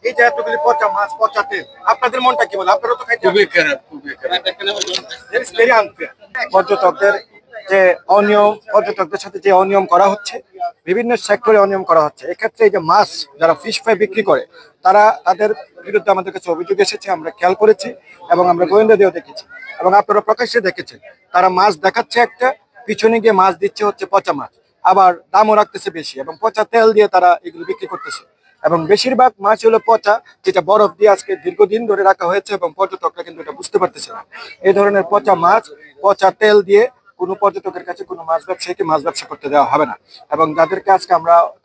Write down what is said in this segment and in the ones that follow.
এই যে এতগুলি পচা মাছ, পচা তেল, আপনাদের মনটা কি বলে? আপনারা তো খাইতে খুবই খারাপ, খুবই খারাপ। পর্যটকদের যে পর্যটকদের সাথে যে অনিয়ম করা হচ্ছে, বিভিন্ন সেক্টরে অনিয়ম করা হচ্ছে। এক্ষেত্রে এই যে মাছ যারা ফিশ ফ্রাই বিক্রি করে, তাদের বিরুদ্ধে আমাদের কাছে অভিযোগ এসেছে, আমরা খেয়াল করেছি এবং আমরা গোয়েন্দা দিয়েও দেখেছি এবং আপনারা প্রকাশ্যে দেখেছেন। তারা মাছ দেখাচ্ছে একটা, পিছনে গিয়ে মাছ দিচ্ছে হচ্ছে পচা মাছ, আবার দামও রাখতেছে বেশি এবং পচা তেল দিয়ে তারা এগুলো বিক্রি করতেছে। এবং বেশিরভাগ মাছ হলো পচা, যেটা বরফ দিয়ে আজকে দীর্ঘদিন ধরে রাখা হয়েছে এবং পর্যটকরা কিন্তু এটা বুঝতে পারতেছে না। এই ধরনের পচা মাছ, পচা তেল দিয়ে কোনো পর্যটকের কাছে কোনো মাছ ব্যবসায়ীকে মাছ ব্যবসা করতে দেওয়া হবে না। এবং যাদেরকে আজকে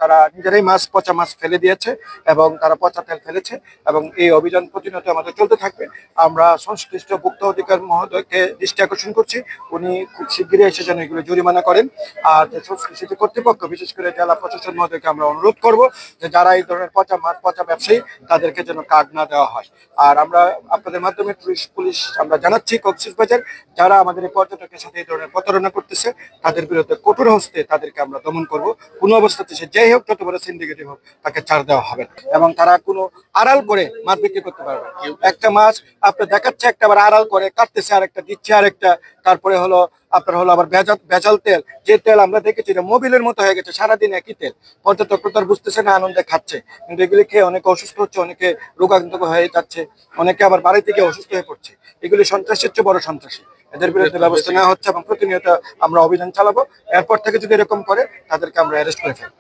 তারা নিজেরাই পচা মাছ ফেলে দিয়েছে এবং তারা পচা তেল ফেলেছে এবং এই অভিযান প্রতিনিয়ত আমাদের চলতে থাকবে। আমরা সংশ্লিষ্ট ভোক্তা অধিকার মহোদয়কে দৃষ্টি আকর্ষণ করছি, উনি খুব শিগগিরই এসে যেন এগুলো জরিমানা করেন। আর যে সংশ্লিষ্ট কর্তৃপক্ষ, বিশেষ করে জেলা প্রশাসন মহোদয়কে আমরা অনুরোধ করব যে যারা এই ধরনের পচা মাছ, পচা ব্যবসায়ী, তাদেরকে যেন কার্ড না দেওয়া হয়। আর আমরা আপনাদের মাধ্যমে পুলিশ আমরা জানাচ্ছি, কক্সবাজার যারা আমাদের এই পর্যটকের সাথে এই ধরনের প্রতারণা করতেছে, তাদের বিরুদ্ধে কঠোর হস্তে তাদেরকে আমরা দমন করব। কোনো অবস্থাতে সে যেই হোক, যত বড় সিন্ডিকেটই হোক, তাকে ছাড় দেওয়া হবে না। এবং তারা কোনো আড়াল করে মাছ বিক্রি করতে পারবে না। একটা মাছ আপনি দেখাচ্ছে একটা, আবার আড়াল করে কাটতেছে আরেকটা, দিচ্ছে আরেকটা, তারপরে হলো আপনার হলো আবার ভেজাল তেল। যে তেল আমরা দেখেছি এটা মোবিলের মতো হয়ে গেছে, সারাদিন একই তেল। পর্যটক তো আর বুঝতেছে না, আনন্দে খাচ্ছে, কিন্তু এগুলি খেয়ে অনেকে অসুস্থ হচ্ছে, অনেকে রোগাক্রান্ত হয়ে যাচ্ছে, অনেকে আবার বাড়ি থেকে অসুস্থ হয়ে পড়ছে। এগুলি সন্ত্রাসের চেয়ে বড় সন্ত্রাসী। এদের বিরুদ্ধে ব্যবস্থা নেওয়া হচ্ছে এবং প্রতিনিয়ত আমরা অভিযান চালাবো। এরপর থেকে যদি এরকম করে, তাদেরকে আমরা অ্যারেস্ট করে ফেলবো।